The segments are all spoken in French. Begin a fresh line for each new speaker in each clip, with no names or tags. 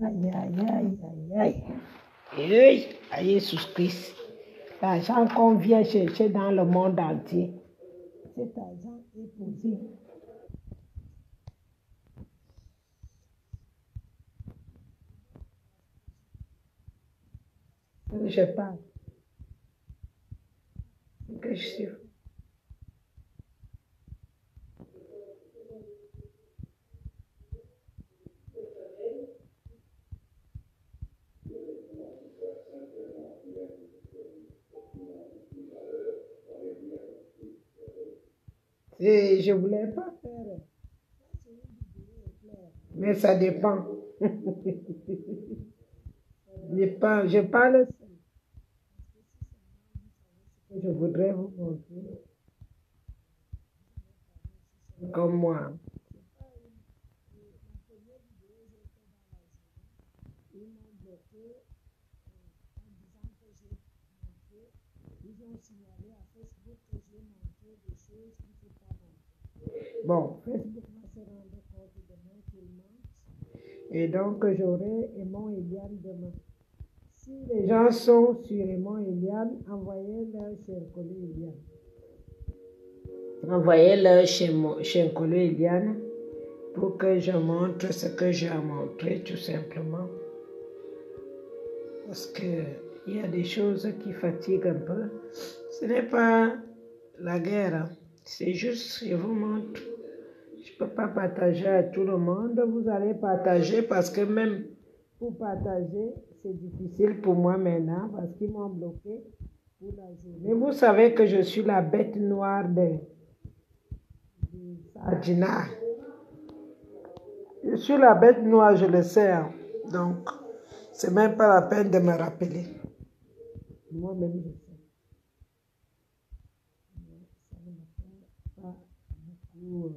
Aïe, aïe, aïe, aïe, aïe. Hey, à Jésus-Christ. L'argent qu'on vient chercher dans le monde entier, cet argent est posé. Je parle. C'est que je suis. Et je ne voulais pas faire. Mais ça dépend. Je parle seul. Je voudrais vous montrer comme moi. Bon, Facebook va se rendre compte demain qu'il ment. Et donc, j'aurai Aimon et Liane demain. Si les gens sont sur Aimon et Liane, envoyez-leur chez Nkolo et Liane. Envoyez-leur chez Nkolo et Liane pour que je montre ce que j'ai à montrer, tout simplement. Parce qu'il y a des choses qui fatiguent un peu. Ce n'est pas la guerre, c'est juste, je vous montre. Je ne peux pas partager à tout le monde. Vous allez partager parce que même pour partager, c'est difficile pour moi maintenant parce qu'ils m'ont bloqué pour la journée. Vous savez que je suis la bête noire de Sardina. Je suis la bête noire, je le sais. Hein. Donc, c'est même pas la peine de me rappeler. Moi-même, je sais. Ça ne me fait pas beaucoup.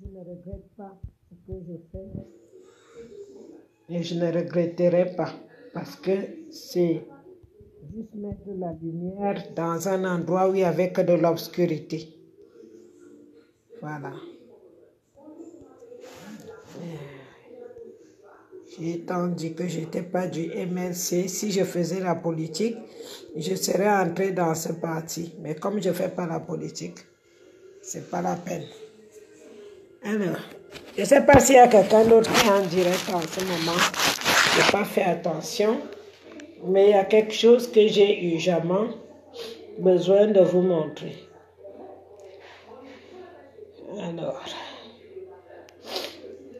Je ne regrette pas ce que je fais. Et je ne regretterai pas. Parce que c'est juste mettre la lumière dans un endroit où il n'y avait que de l'obscurité. Voilà. J'ai tant dit que je n'étais pas du MLC. Si je faisais la politique, je serais entré dans ce parti. Mais comme je ne fais pas la politique, ce n'est pas la peine. Alors, je ne sais pas s'il y a quelqu'un d'autre qui est en direct en ce moment. Je n'ai pas fait attention. Mais il y a quelque chose que j'ai urgemment besoin de vous montrer. Alors,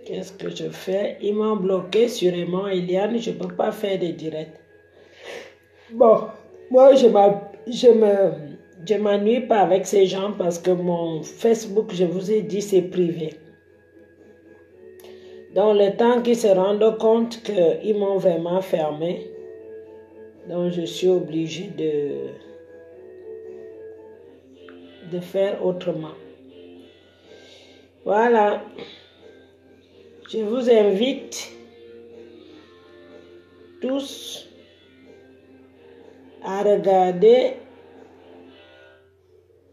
qu'est-ce que je fais? Ils m'ont bloqué sur Aimon et Liane, je ne peux pas faire de direct. Bon, moi je m'ennuie pas avec ces gens parce que mon Facebook, je vous ai dit, c'est privé. Donc le temps qu'ils se rendent compte qu'ils m'ont vraiment fermé, donc je suis obligée de faire autrement. Voilà. Je vous invite tous à regarder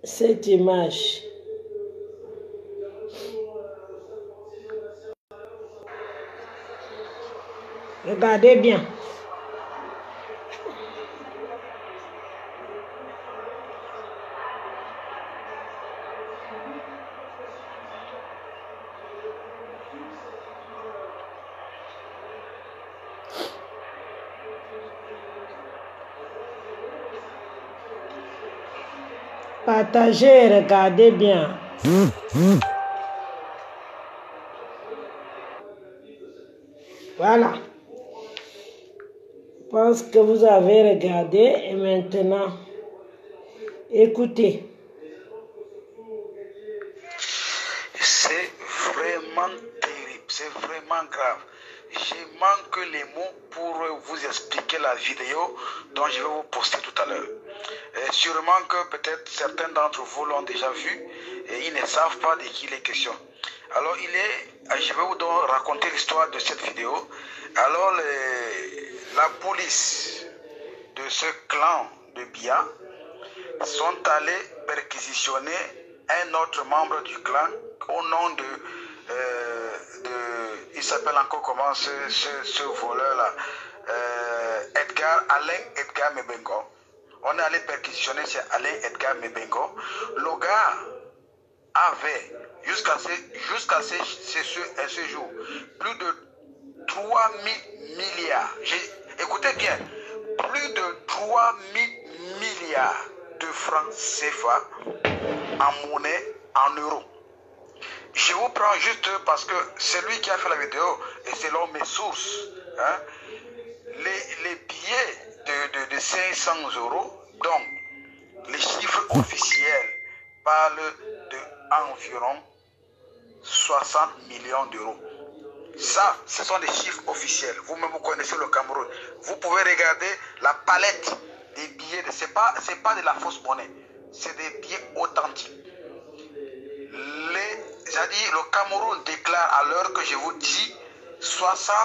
cette image. Regardez bien. Partagez, regardez bien. Voilà. pense que vous avez regardé et maintenant, écoutez.
C'est vraiment terrible, c'est vraiment grave. Je manque les mots pour vous expliquer la vidéo dont je vais vous poster tout à l'heure. Sûrement que peut-être certains d'entre vous l'ont déjà vu et ils ne savent pas de qui il est question. Alors je vais vous donc raconter l'histoire de cette vidéo. Alors la police de ce clan de Biya sont allés perquisitionner un autre membre du clan au nom de il s'appelle encore comment ce voleur-là, Alain Edgar Mebengo. On est allé perquisitionner chez Alain Edgar Mebengo. Le gars avait, jusqu'à ce jour, plus de 3 000 milliards. Écoutez bien, plus de 3 000 milliards de francs CFA en monnaie, en euros. Je vous prends juste parce que c'est lui qui a fait la vidéo et selon mes sources, hein, les billets de 500 euros, donc les chiffres officiels parlent d'environ 60 millions d'euros. Ça, ce sont des chiffres officiels. Vous-même, vous connaissez le Cameroun. Vous pouvez regarder la palette des billets. Ce n'est pas de la fausse monnaie. C'est des billets authentiques. C'est-à-dire, le Cameroun déclare à l'heure que je vous dis 60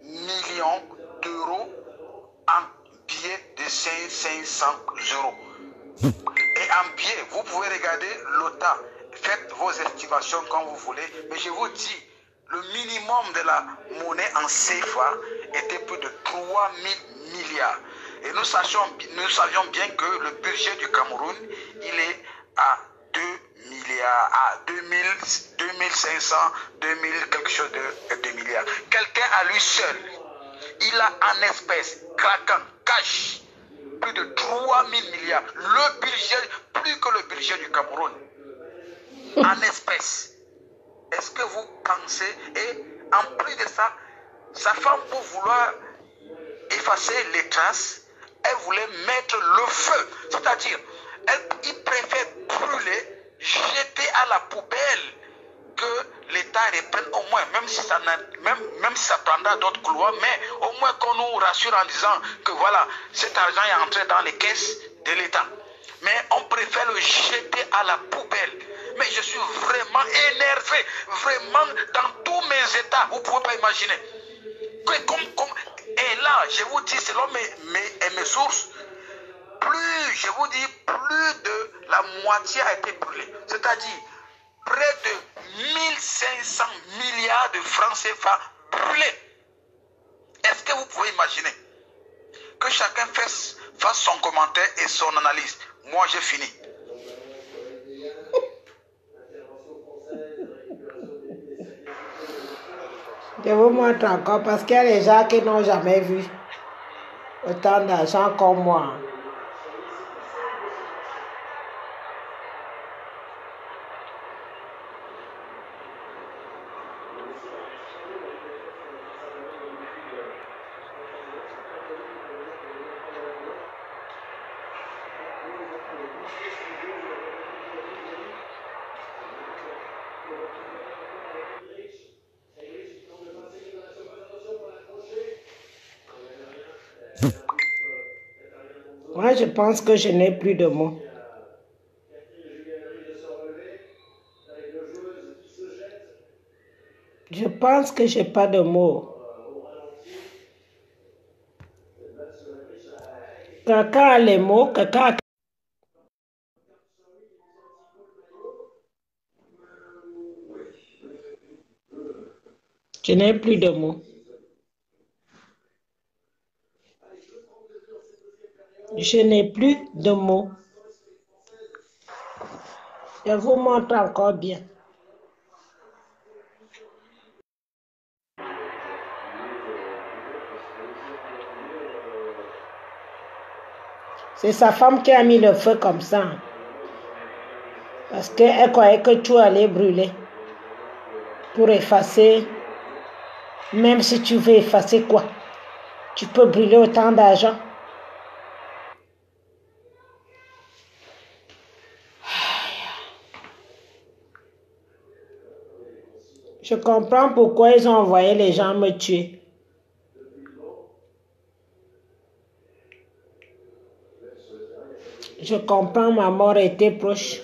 millions d'euros en billets de 500 euros. Et en billets, vous pouvez regarder l'OTA. Faites vos estimations comme vous voulez. Mais je vous dis, le minimum de la monnaie en CFA était plus de 3 000 milliards. Et nous savions bien que le budget du Cameroun, il est à 2 milliards, à 2500, 2000, quelque chose de 2 milliards. Quelqu'un à lui seul, il a en espèces, craquant, cash, plus de 3 000 milliards. Le budget, plus que le budget du Cameroun, en espèces. Est-ce que vous pensez, et en plus de ça, sa femme, pour vouloir effacer les traces, elle voulait mettre le feu. C'est-à-dire, il préfère brûler, jeter à la poubelle, que l'État reprenne au moins, même si ça prendra d'autres couloirs, mais au moins qu'on nous rassure en disant que voilà, cet argent est entré dans les caisses de l'État. Mais on préfère le jeter à la poubelle. Mais je suis vraiment énervé, vraiment dans tous mes états, vous ne pouvez pas imaginer. Et là, je vous dis, selon mes sources, plus de la moitié a été brûlée. C'est-à-dire, près de 1500 milliards de francs CFA brûlés. Est-ce que vous pouvez imaginer que chacun fasse son commentaire et son analyse? Moi, j'ai fini.
Je vous montre encore parce qu'il y a des gens qui n'ont jamais vu autant d'argent comme moi. Moi, je pense que je n'ai plus de mots. Je pense que je n'ai pas de mots. Quelqu'un a les mots, quelqu'un a... Je n'ai plus de mots. Je n'ai plus de mots. Je vous montre encore bien. C'est sa femme qui a mis le feu comme ça. Parce qu'elle croyait que tout allait brûler. Pour effacer, même si tu veux effacer quoi, Tu peux brûler autant d'argent. Je comprends pourquoi ils ont envoyé les gens me tuer. Je comprends, ma mort était proche.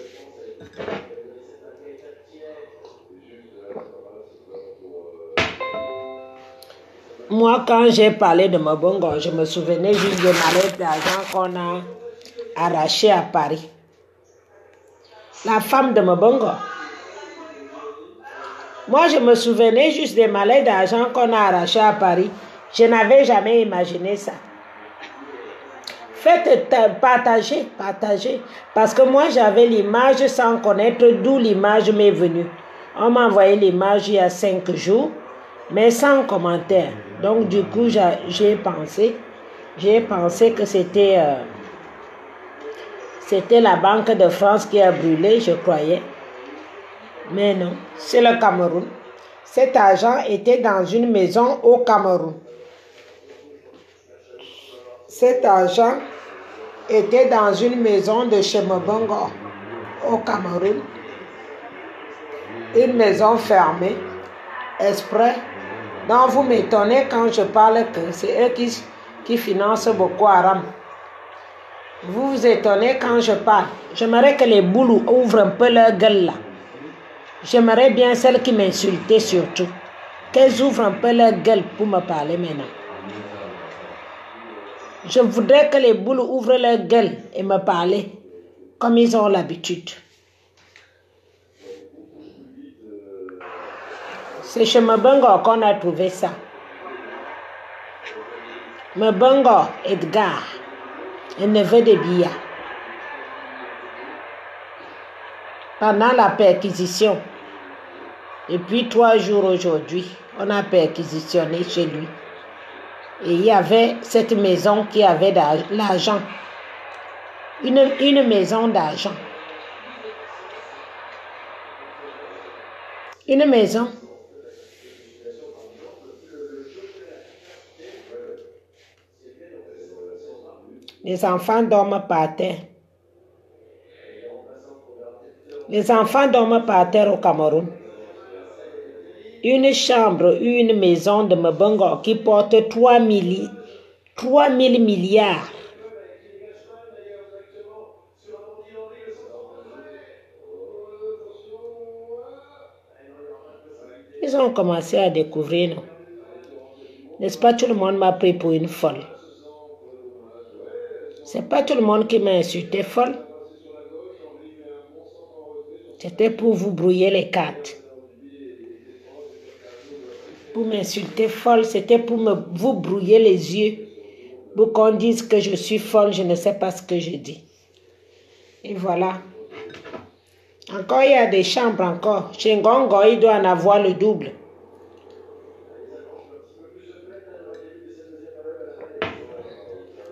Moi, quand j'ai parlé de Mobongo, je me souvenais juste des mallettes d'argent qu'on a arrachées à Paris. La femme de Mobongo. Moi, je me souvenais juste des mallettes d'argent qu'on a arrachées à Paris. Je n'avais jamais imaginé ça. Faites partager. Parce que moi, j'avais l'image sans connaître d'où l'image m'est venue. On m'a envoyé l'image il y a 5 jours, mais sans commentaire. Donc, du coup, j'ai pensé que c'était la Banque de France qui a brûlé, je croyais. Mais non, c'est le Cameroun. Cet argent était dans une maison au Cameroun. Cet argent était dans une maison de chez Mobongo au Cameroun. Une maison fermée, exprès. Donc vous m'étonnez quand je parle que c'est eux qui financent Boko Haram. Vous vous étonnez quand je parle. J'aimerais que les boulous ouvrent un peu leur gueule là. J'aimerais bien celles qui m'insultaient surtout. Qu'elles ouvrent un peu leur gueule pour me parler maintenant. Je voudrais que les boules ouvrent leur gueule et me parler comme ils ont l'habitude. C'est chez Mobongo qu'on a trouvé ça. Mobongo Edgar, un neveu de Biya. Pendant la perquisition, depuis 3 jours aujourd'hui, on a perquisitionné chez lui. Et il y avait cette maison qui avait de l'argent. Une maison d'argent. Une maison. Les enfants dorment par terre. Les enfants dorment par terre au Cameroun. Une chambre, une maison de Mobongo qui porte 3 000 milliards. Ils ont commencé à découvrir, non? N'est-ce pas, tout le monde m'a pris pour une folle. C'est pas tout le monde qui m'a insulté folle. C'était pour vous brouiller les cartes. Pour m'insulter folle, c'était pour vous brouiller les yeux. Pour qu'on dise que je suis folle, je ne sais pas ce que je dis. Et voilà. Encore, il y a des chambres encore. Chez Ngongo, il doit en avoir le double.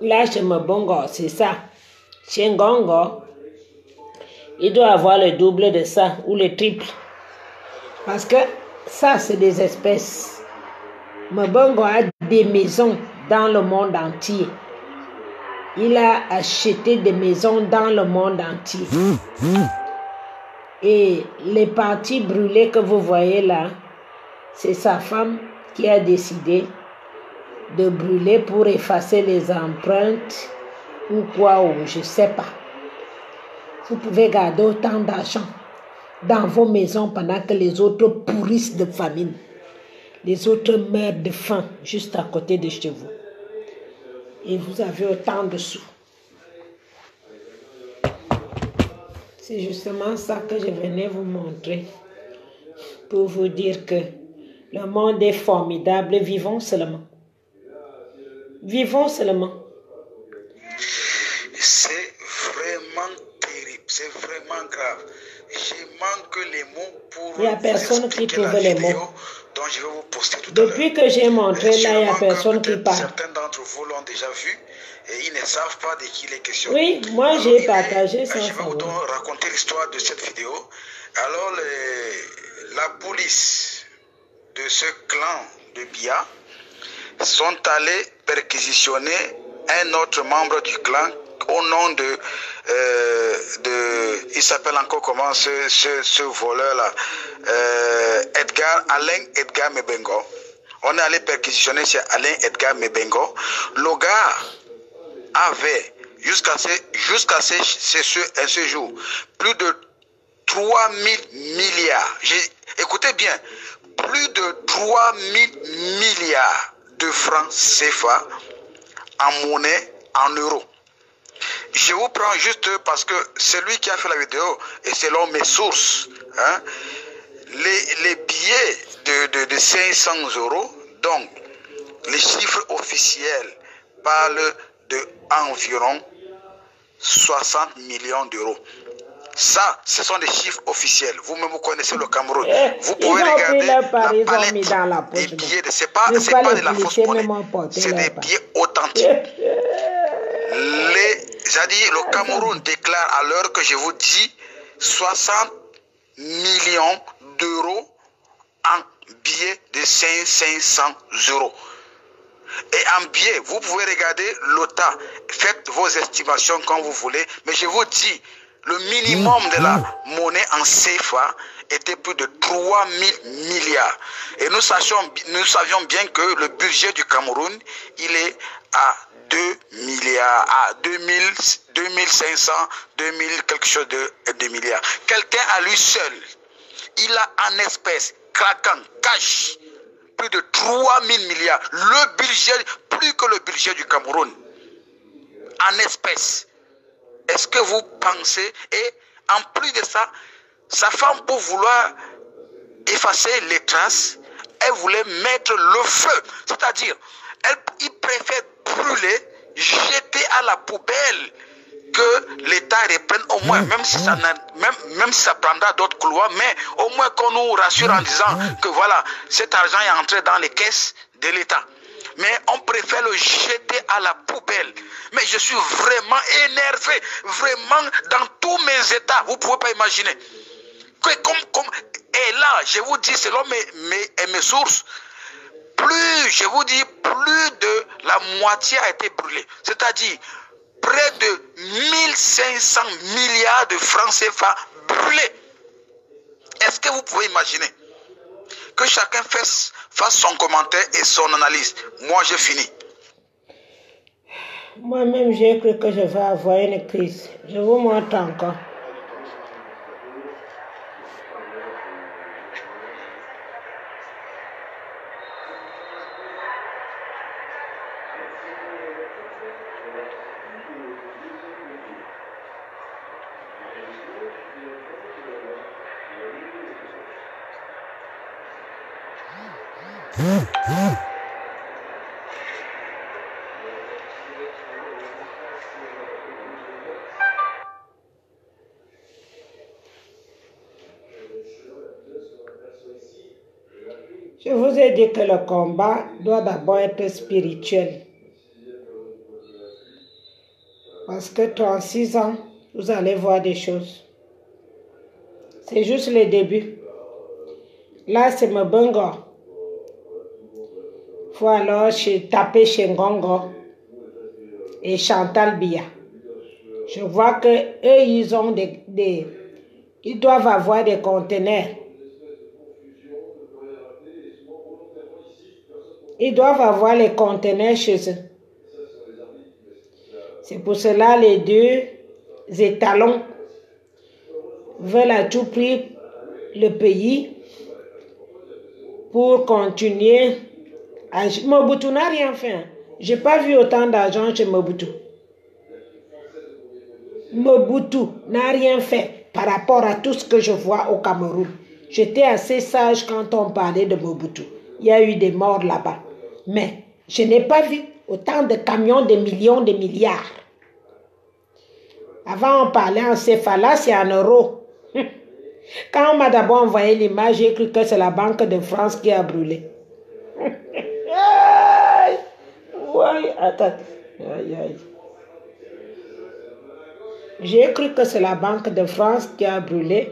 Là, chez Mobongo, c'est ça. Chez Ngongo, il doit avoir le double de ça, ou le triple. Parce que ça, c'est des espèces. Mobongo a des maisons dans le monde entier. Il a acheté des maisons dans le monde entier. Et les parties brûlées que vous voyez là, c'est sa femme qui a décidé de brûler pour effacer les empreintes ou quoi, ou je ne sais pas. Vous pouvez garder autant d'argent dans vos maisons pendant que les autres pourrissent de famine. Les autres meurent de faim juste à côté de chez vous. Et vous avez autant de sous. C'est justement ça que je venais vous montrer. Pour vous dire que le monde est formidable. Vivons seulement. Vivons seulement.
C'est vraiment terrible. C'est vraiment grave. Je manque les mots pour...
Il n'y a personne qui trouve les mots.
Donc je vais vous poster tout
Depuis que j'ai montré là, il n'y a personne qui parle.
Certains d'entre vous l'ont déjà vu et ils ne savent pas de qui il est question.
Oui, moi j'ai partagé ça.
Je vais vous raconter l'histoire de cette vidéo. Alors, la police de ce clan de Biya sont allés perquisitionner un autre membre du clan au nom de il s'appelle encore comment ce voleur-là, Alain Edgar Mebengo. On est allé perquisitionner chez Alain Edgar Mebengo. Le gars avait, jusqu'à ce jour, plus de 3 000 milliards. Écoutez bien, plus de 3 000 milliards de francs CFA en monnaie, en euros. Je vous prends juste parce que c'est lui qui a fait la vidéo et selon mes sources, hein, les billets de 500 €, donc les chiffres officiels parlent d'environ 60 millions d'euros. Ça, ce sont des chiffres officiels. Vous-même, vous connaissez le Cameroun. Vous pouvez regarder la palette des billets. Ce n'est pas de la fausse monnaie. C'est des billets authentiques. Le Cameroun déclare à l'heure que je vous dis 60 millions d'euros en billets de 500 €. Et en billets, vous pouvez regarder l'OTA. Faites vos estimations comme vous voulez. Mais je vous dis, le minimum de la monnaie en CFA était plus de 3 000 milliards. Et nous savions bien que le budget du Cameroun, il est à 2 milliards, à 2500, 2000, quelque chose de milliards. Quelqu'un à lui seul, il a en espèces, craquant, cash, plus de 3 000 milliards. Le budget, plus que le budget du Cameroun, en espèces. Est-ce que vous pensez, et en plus de ça, sa femme, pour vouloir effacer les traces, elle voulait mettre le feu. C'est-à-dire, il préfère brûler, jeter à la poubelle, que l'État reprenne au moins, même si ça prendra d'autres couloirs, mais au moins qu'on nous rassure en disant que voilà, cet argent est entré dans les caisses de l'État. Mais on préfère le jeter à la poubelle. Mais je suis vraiment énervé, vraiment dans tous mes états. Vous ne pouvez pas imaginer. Et là, je vous dis, selon mes sources, je vous dis, plus de la moitié a été brûlée. C'est-à-dire, près de 1500 milliards de francs CFA brûlés. Est-ce que vous pouvez imaginer? Que chacun fasse son commentaire et son analyse. Moi, j'ai fini.
Moi-même, j'ai cru que je vais avoir une crise. Je vous montre encore. Je vous ai dit que le combat doit d'abord être spirituel. Parce que 36 ans, vous allez voir des choses. C'est juste le début. Là, c'est Mbongo. Il faut alors taper chez Ngongo et Chantal Biya. Je vois que eux, ils ont ils doivent avoir des conteneurs. Ils doivent avoir les conteneurs chez eux. C'est pour cela les deux étalons veulent à tout prix le pays pour continuer. Mobutu n'a rien fait. Je n'ai pas vu autant d'argent chez Mobutu. Mobutu n'a rien fait par rapport à tout ce que je vois au Cameroun. J'étais assez sage quand on parlait de Mobutu. Il y a eu des morts là-bas. Mais je n'ai pas vu autant de camions, de millions, de milliards. Avant, on parlait en CFA, là, c'est en euros. Quand on m'a d'abord envoyé l'image, j'ai cru que c'est la Banque de France qui a brûlé. Ouais, attends. Aïe, aïe. J'ai cru que c'est la Banque de France qui a brûlé.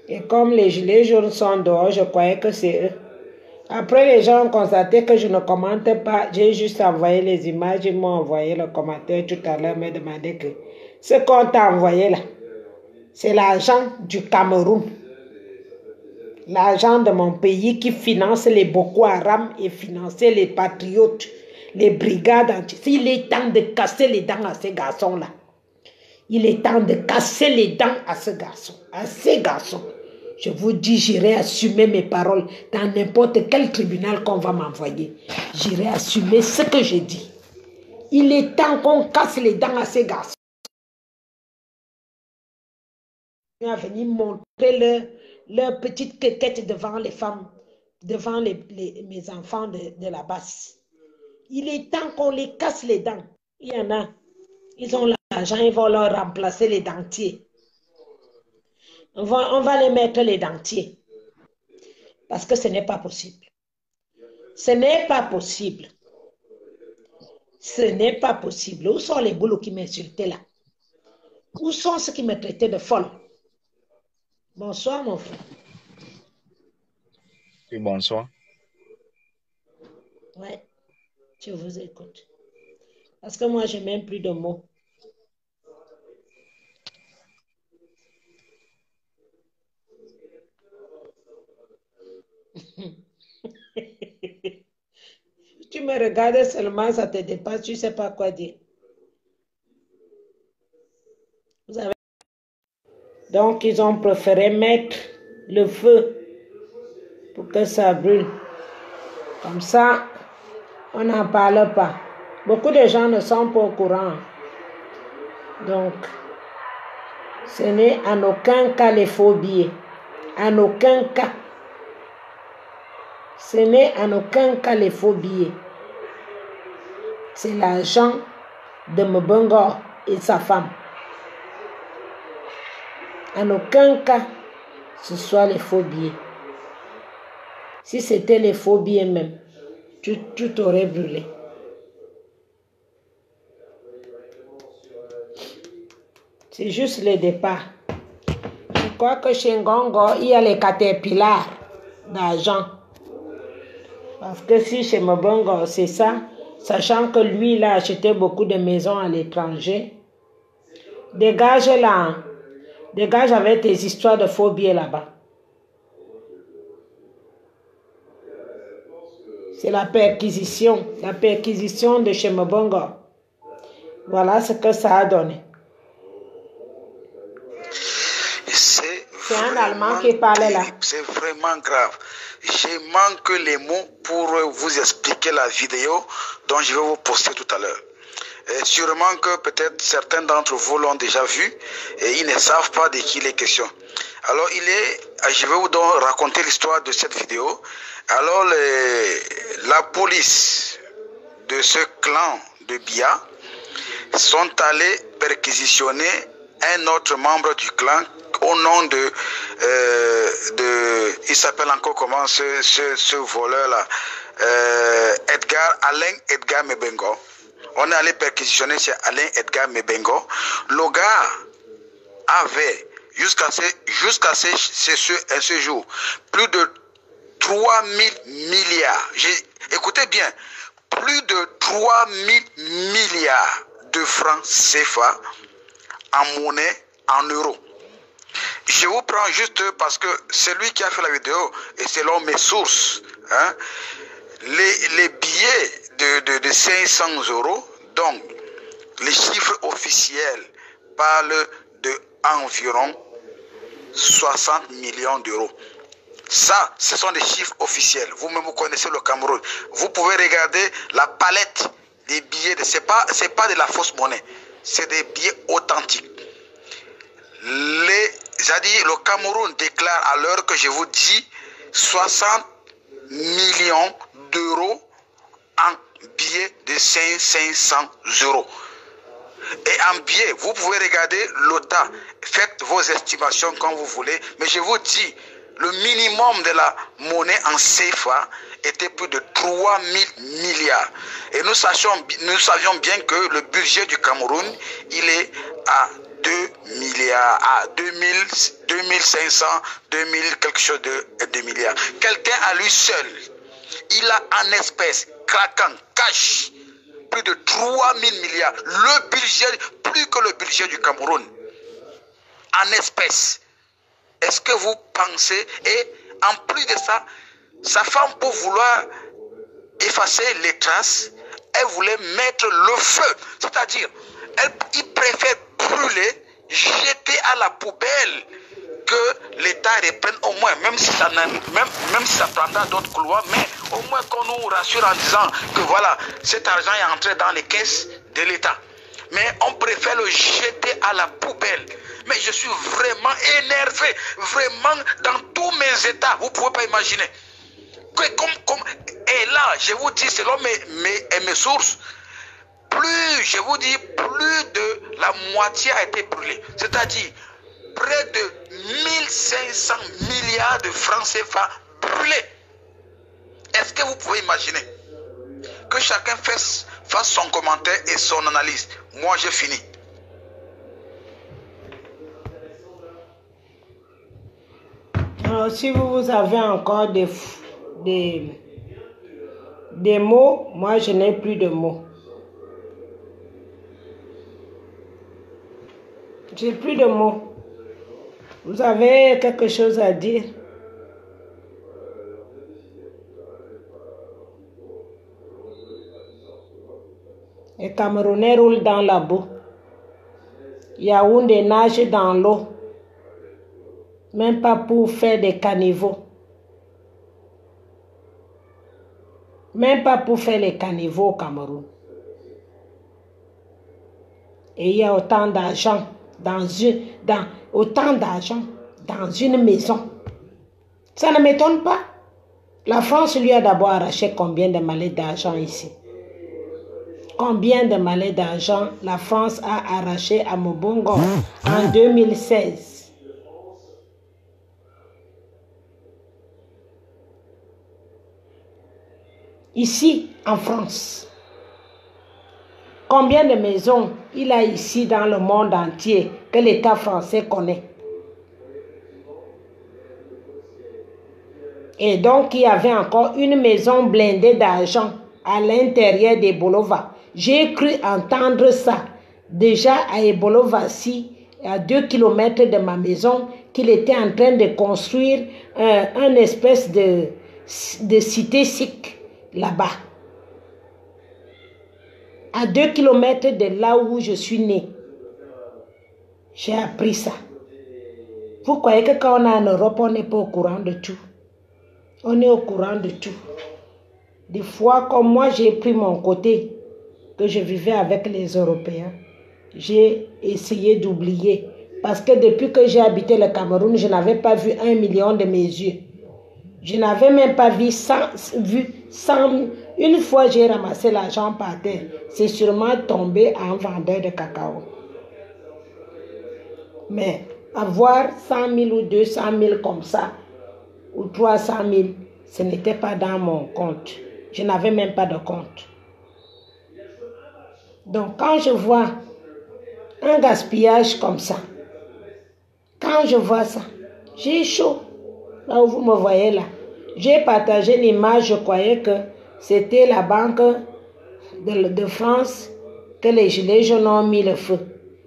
Et comme les gilets jaunes sont dehors, je croyais que c'est eux. Après, les gens ont constaté que je ne commente pas. J'ai juste envoyé les images. Ils m'ont envoyé le commentaire tout à l'heure, me demandé que ce qu'on t'a envoyé là, c'est l'argent du Cameroun. L'argent de mon pays qui finance les Boko Haram et financer les patriotes, les brigades anti. Il est temps de casser les dents à ces garçons-là. Il est temps de casser les dents à ce garçon, à ces garçons. Je vous dis, j'irai assumer mes paroles dans n'importe quel tribunal qu'on va m'envoyer. J'irai assumer ce que j'ai dit. Il est temps qu'on casse les dents à ces garçons. Ils vont venir montrer leur petite quéquette devant les femmes, devant mes enfants de la basse. Il est temps qu'on les casse les dents. Il y en a, ils ont l'argent, ils vont leur remplacer les dentiers. On va les mettre les dentiers. Parce que ce n'est pas possible. Ce n'est pas possible. Ce n'est pas possible. Où sont les boulots qui m'insultaient là? Où sont ceux qui me traitaient de folle? Bonsoir, mon frère.
Oui, bonsoir.
Ouais, je vous écoute. Parce que moi, je n'ai même plus de mots. Tu me regardes seulement, ça te dépasse, tu ne sais pas quoi dire. Vous avez... Donc, ils ont préféré mettre le feu pour que ça brûle. Comme ça, on n'en parle pas. Beaucoup de gens ne sont pas au courant. Donc, ce n'est en aucun cas les faux billets. En aucun cas. Ce n'est en aucun cas les faux billets. C'est l'argent de Mbongo et sa femme. En aucun cas, ce soit les faux billets. Si c'était les faux billets même, tout aurait brûlé. C'est juste le départ. Je crois que chez Ngongo, il y a les caterpillars d'argent. Parce que si chez Mbongo, c'est ça, sachant que lui, il a acheté beaucoup de maisons à l'étranger, dégage là, dégage avec tes histoires de faux billets là-bas. C'est la perquisition de chez Mbongo. Voilà ce que ça a donné. C'est un Allemand qui parlait là.
C'est vraiment grave. Je manque les mots pour vous expliquer la vidéo dont je vais vous poster tout à l'heure. Sûrement que peut-être certains d'entre vous l'ont déjà vu et ils ne savent pas de qui il est question. Alors je vais vous donc raconter l'histoire de cette vidéo. Alors la police de ce clan de Bia sont allés perquisitionner un autre membre du clan au nom de il s'appelle encore comment ce voleur-là, Alain Edgar Mebengo. On est allé perquisitionner chez Alain Edgar Mebengo. Le gars avait, jusqu'à ce jour, plus de 3 000 milliards. Écoutez bien, plus de 3 000 milliards de francs CFA en monnaie, en euros. Je vous prends juste parce que c'est lui qui a fait la vidéo et selon mes sources, hein, les billets de 500 €, donc les chiffres officiels parlent de environ 60 millions d'euros. Ça, ce sont des chiffres officiels. Vous-même, vous connaissez le Cameroun. Vous pouvez regarder la palette des billets. C'est pas de la fausse monnaie. C'est des billets authentiques. Le Cameroun déclare à l'heure que je vous dis 60 millions d'euros en billets de 500 €. Et en billets, vous pouvez regarder l'OTA. Faites vos estimations comme vous voulez. Mais je vous dis, le minimum de la monnaie en CFA était plus de 3 000 milliards. Et nous savions bien que le budget du Cameroun, il est à 2 milliards, à 2500, 2000, quelque chose de milliards. Quelqu'un à lui seul Il a en espèces, craquant, cash, plus de 3 000 milliards. Le budget, plus que le budget du Cameroun. En espèces. Est-ce que vous pensez, et en plus de ça, sa femme, pour vouloir effacer les traces, elle voulait mettre le feu. C'est-à-dire, il préfère brûler, jeter à la poubelle, que l'État reprenne au moins, même si ça prendra d'autres couloirs, mais au moins qu'on nous rassure en disant que voilà, cet argent est entré dans les caisses de l'État. Mais on préfère le jeter à la poubelle. Mais je suis vraiment énervé, vraiment dans tous mes états, vous ne pouvez pas imaginer. Et là, je vous dis, selon mes sources, je vous dis, plus de la moitié a été brûlée. C'est-à-dire, près de 1500 milliards de francs CFA brûlés. Est-ce que vous pouvez imaginer que chacun fasse son commentaire et son analyse? Moi, j'ai fini.
Alors, si vous avez encore des mots, moi, je n'ai plus de mots. J'ai plus de mots. Vous avez quelque chose à dire? Les Camerounais roulent dans la boue. Yaoundé nage dans l'eau. Même pas pour faire des caniveaux. Même pas pour faire les caniveaux au Cameroun. Et il y a autant d'argent autant d'argent dans une maison. Ça ne m'étonne pas. La France lui a d'abord arraché combien de mallettes d'argent ici? Combien de mallettes d'argent la France a arraché à Mobongo en 2016? Ici, en France. Combien de maisons il a ici dans le monde entier que l'État français connaît? Et donc, il y avait encore une maison blindée d'argent à l'intérieur d'Ebolova. J'ai cru entendre ça. Déjà à Ebolova-ci, à 2 km de ma maison, qu'il était en train de construire une espèce de cité sikh là-bas. À 2 km de là où je suis née. J'ai appris ça. Vous croyez que quand on est en Europe, on n'est pas au courant de tout? On est au courant de tout. Des fois, comme moi, j'ai pris mon côté, que je vivais avec les Européens, j'ai essayé d'oublier. Parce que depuis que j'ai habité le Cameroun, je n'avais pas vu 1 million de mes yeux. Je n'avais même pas vu 100. Une fois, j'ai ramassé l'argent par terre. C'est sûrement tombé en vendeur de cacao. Mais avoir 100 000 ou 200 000 comme ça, ou 300 000, ce n'était pas dans mon compte. Je n'avais même pas de compte. Donc, quand je vois un gaspillage comme ça, quand je vois ça, j'ai chaud. Là où vous me voyez là, j'ai partagé l'image, je croyais que c'était la Banque de France que les gilets jaunes ont mis le feu.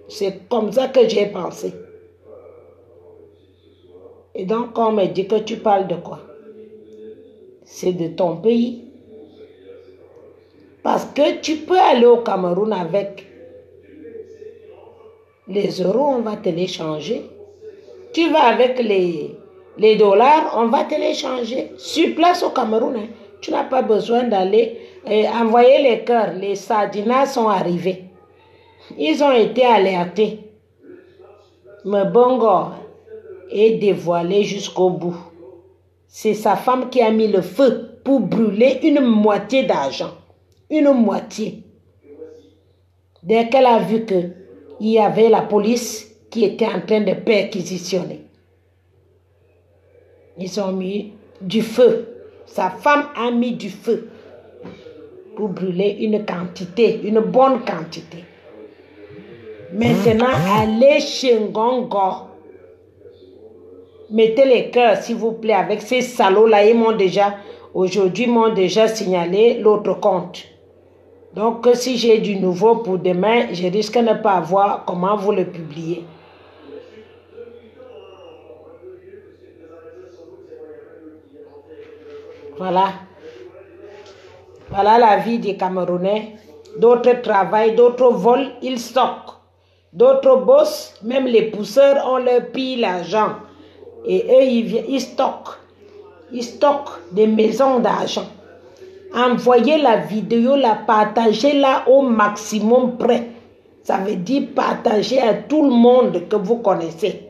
C'est comme ça que j'ai pensé. Et donc, on me dit que tu parles de quoi? C'est de ton pays. Parce que tu peux aller au Cameroun avec les euros, on va te les changer. Tu vas avec les dollars, on va te les changer. Sur place au Cameroun, hein, tu n'as pas besoin d'aller envoyer les cœurs. Les sardinas sont arrivés. Ils ont été alertés. Mbongo est dévoilé jusqu'au bout. C'est sa femme qui a mis le feu pour brûler une moitié d'argent. Une moitié. Dès qu'elle a vu qu'il y avait la police qui était en train de perquisitionner, ils ont mis du feu. Sa femme a mis du feu pour brûler une quantité, une bonne quantité. Maintenant, allez chez Ngongo. Mettez les cœurs, s'il vous plaît, avec ces salauds-là. Ils m'ont déjà aujourd'hui m'ont déjà signalé l'autre compte. Donc, si j'ai du nouveau pour demain, je risque de ne pas avoir comment vous le publier. Voilà. Voilà la vie des Camerounais. D'autres travaillent, d'autres volent, ils stockent. D'autres bossent, même les pousseurs, on leur pille l'argent. Et eux, ils stockent. Ils stockent des maisons d'argent. Envoyez la vidéo, la partagez là au maximum près. Ça veut dire partager à tout le monde que vous connaissez.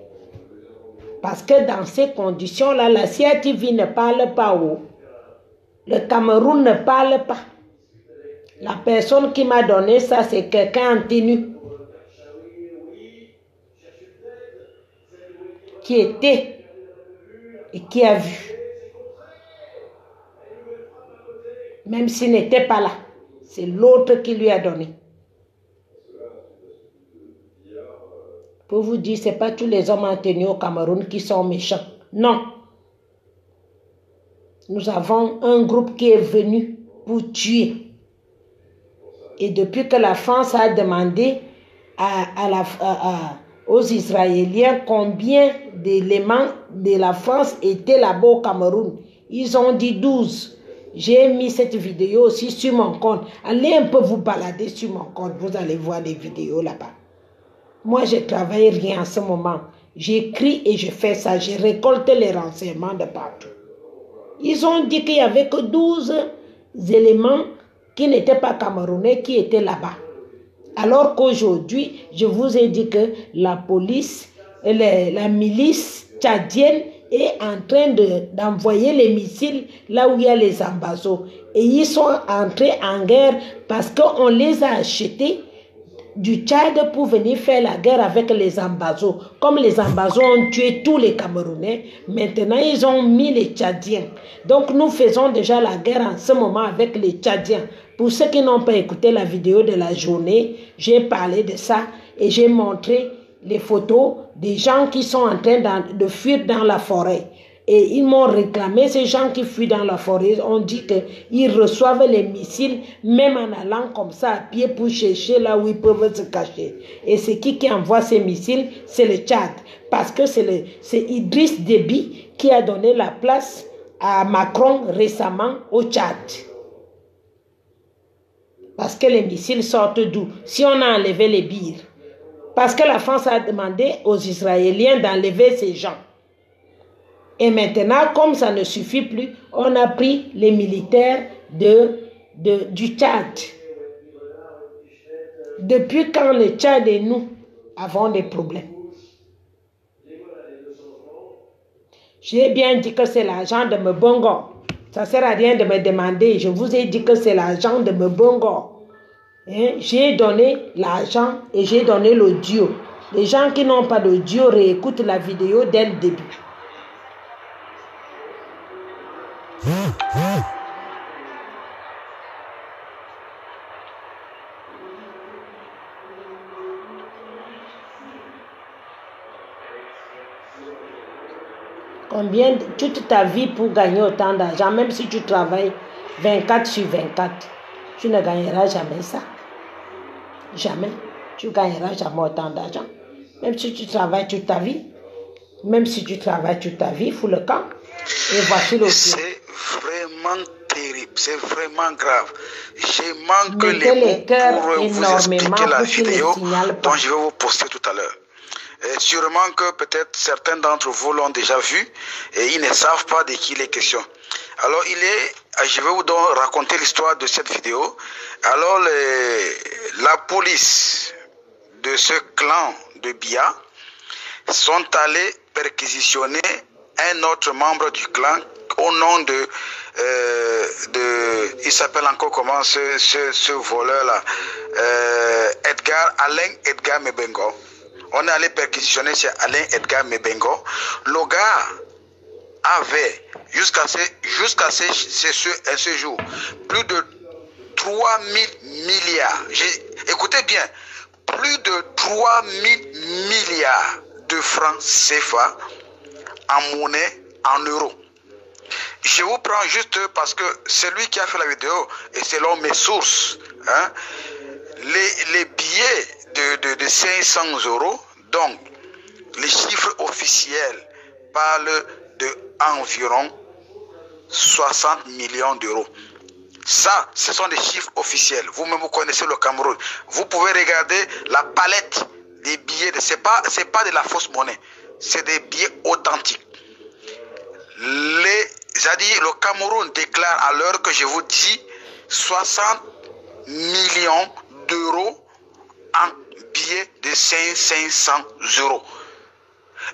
Parce que dans ces conditions-là, la CRTV ne parle pas haut. Le Cameroun ne parle pas. La personne qui m'a donné ça, c'est quelqu'un en tenue. Qui était et qui a vu. Même s'il n'était pas là. C'est l'autre qui lui a donné. Pour vous dire, ce n'est pas tous les hommes en tenue au Cameroun qui sont méchants. Non. Nous avons un groupe qui est venu pour tuer. Et depuis que la France a demandé aux Israéliens combien d'éléments de la France étaient là-bas au Cameroun, ils ont dit 12. J'ai mis cette vidéo aussi sur mon compte. Allez un peu vous balader sur mon compte, vous allez voir les vidéos là-bas. Moi, je ne travaille rien en ce moment. J'écris et je fais ça. Je récolte les renseignements de partout. Ils ont dit qu'il n'y avait que 12 éléments qui n'étaient pas camerounais qui étaient là-bas. Alors qu'aujourd'hui, je vous ai dit que la police, la milice tchadienne est en train d'envoyer les missiles là où il y a les ambassades. Et ils sont entrés en guerre parce qu'on les a achetés du Tchad pour venir faire la guerre avec les ambassades. Comme les ambassades ont tué tous les Camerounais, maintenant ils ont mis les Tchadiens. Donc nous faisons déjà la guerre en ce moment avec les Tchadiens. Pour ceux qui n'ont pas écouté la vidéo de la journée, j'ai parlé de ça et j'ai montré les photos des gens qui sont en train de fuir dans la forêt. Et ils m'ont réclamé, ces gens qui fuient dans la forêt, ont dit qu'ils reçoivent les missiles, même en allant comme ça à pied pour chercher là où ils peuvent se cacher. Et c'est qui envoie ces missiles? C'est le Tchad. Parce que c'est Idriss Déby qui a donné la place à Macron récemment au Tchad. Parce que les missiles sortent d'où? Si on a enlevé les bires. Parce que la France a demandé aux Israéliens d'enlever ces gens. Et maintenant, comme ça ne suffit plus, on a pris les militaires du Tchad. Depuis quand le Tchad et nous avons des problèmes? J'ai bien dit que c'est l'argent de Mbongo. Ça ne sert à rien de me demander. Je vous ai dit que c'est l'argent de Mbongo. Hein? J'ai donné l'argent et j'ai donné l'audio. Les gens qui n'ont pas d'audio réécoutent la vidéo dès le début. Combien, toute ta vie pour gagner autant d'argent, même si tu travailles 24 sur 24, tu ne gagneras jamais ça. Jamais. Tu ne gagneras jamais autant d'argent. Même si tu travailles toute ta vie. Même si tu travailles toute ta vie, fous le camp. Et voici le
C'est vraiment terrible. C'est vraiment grave. Je manque les mots pour vous expliquer la vidéo dont je vais vous poster tout à l'heure. Sûrement que peut-être certains d'entre vous l'ont déjà vu et ils ne savent pas de qui il est question. Alors je vais vous donc raconter l'histoire de cette vidéo. Alors la police de ce clan de Bia sont allés perquisitionner un autre membre du clan au nom il s'appelle encore comment ce voleur-là, Alain Edgar Mebengo. On est allé perquisitionner chez Alain Edgar Mebengo. Le gars avait, jusqu'à ce jour, plus de 3 000 milliards. Écoutez bien, plus de 3 000 milliards de francs CFA en monnaie, en euros. Je vous prends juste parce que c'est lui qui a fait la vidéo et selon mes sources, hein, les billets de 500 €, donc les chiffres officiels parlent d'environ 60 millions d'euros. Ça, ce sont des chiffres officiels. Vous-même, vous connaissez le Cameroun. Vous pouvez regarder la palette des billets. Ce n'est pas de la fausse monnaie. C'est des billets authentiques. Le Cameroun déclare à l'heure que je vous dis 60 millions d'euros en billets de 500 €.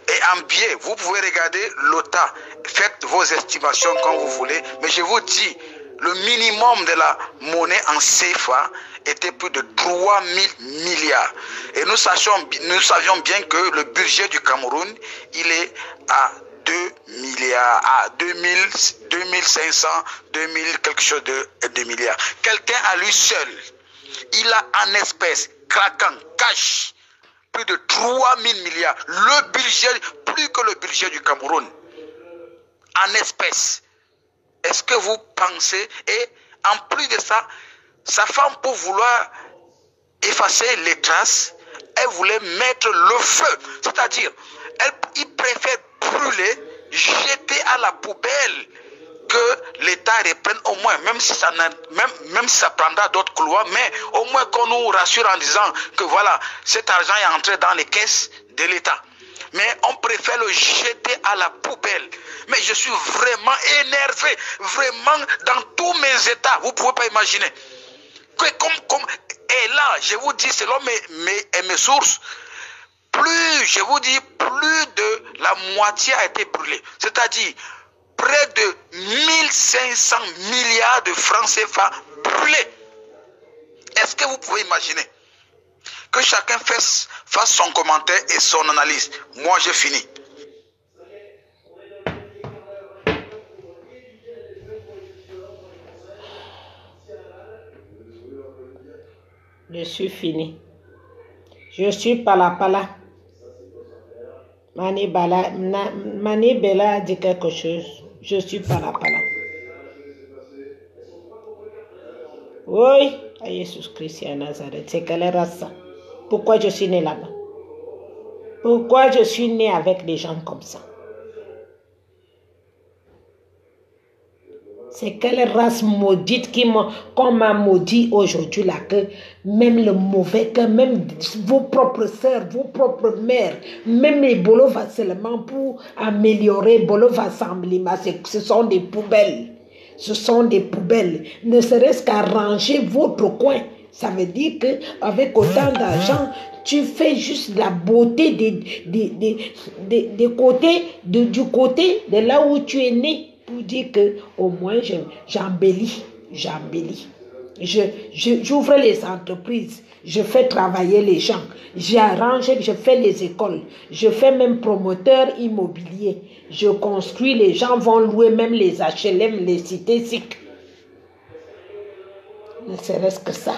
Et en billets, vous pouvez regarder l'OTA. Faites vos estimations comme vous voulez. Mais je vous dis, le minimum de la monnaie en CFA était plus de 3 000 milliards. Et nous savions bien que le budget du Cameroun, il est à 2 milliards, à 2500, 2000, quelque chose de 2 milliards. Quelqu'un à lui seul, il a en espèces, craquant, cash, plus de 3 000 milliards. Le budget, plus que le budget du Cameroun, en espèces. Est-ce que vous pensez, et en plus de ça, sa femme, pour vouloir effacer les traces, elle voulait mettre le feu. C'est-à-dire, il préfère brûler, jeter à la poubelle, que l'État reprenne au moins, même si ça prendra d'autres couloirs, mais au moins qu'on nous rassure en disant que voilà, cet argent est entré dans les caisses de l'État. Mais on préfère le jeter à la poubelle. Mais je suis vraiment énervé, vraiment dans tous mes états. Vous ne pouvez pas imaginer. Et là, je vous dis, selon mes sources, je vous dis, plus de la moitié a été brûlée. C'est-à-dire, près de 1500 milliards de francs CFA brûlés. Est-ce que vous pouvez imaginer? Que chacun fasse son commentaire et son analyse. Moi, j'ai fini.
Je suis fini. Je suis pala. Mani Bella a dit quelque chose. Je suis pala. Oui, à Jésus-Christ à Nazareth. C'est quelle race ça? Pourquoi je suis né là-bas? Pourquoi je suis né avec des gens comme ça? C'est quelle race maudite qu'on m'a maudit aujourd'hui là, que même le mauvais, que même vos propres sœurs, vos propres mères, même les bolos va seulement pour améliorer, bolos va assembler, ce sont des poubelles. Ce sont des poubelles. Ne serait-ce qu'à ranger votre coin. Ça veut dire qu'avec autant d'argent, tu fais juste la beauté du côté de là où tu es né. Pour dire que au moins j'embellis. J'ouvre les entreprises. Je fais travailler les gens. J'arrange, je fais les écoles. Je fais même promoteur immobilier. Je construis, les gens vont louer même les HLM, les cités SIC. Ne serait-ce que ça.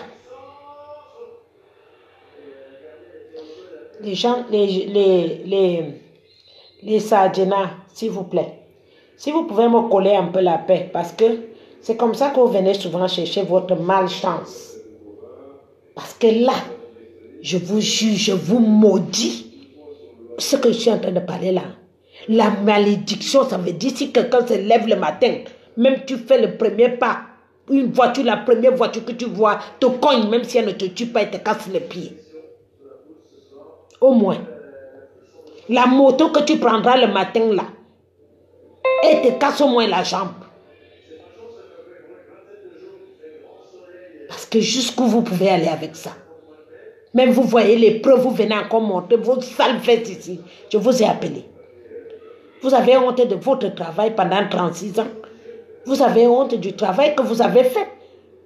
Les gens, les Sardina, s'il vous plaît. Si vous pouvez me coller un peu la paix, parce que c'est comme ça que vous venez souvent chercher votre malchance. Parce que là, je vous juge, je vous maudis. Ce que je suis en train de parler là. La malédiction, ça veut dire si quelqu'un se lève le matin, même tu fais le premier pas, une voiture, la première voiture que tu vois, te cogne, même si elle ne te tue pas, elle te casse les pieds. Au moins. La moto que tu prendras le matin là, et te casse au moins la jambe. Parce que jusqu'où vous pouvez aller avec ça? Même vous voyez les preuves, vous venez encore montrer vos sales fesses ici. Je vous ai appelé. Vous avez honte de votre travail pendant 36 ans. Vous avez honte du travail que vous avez fait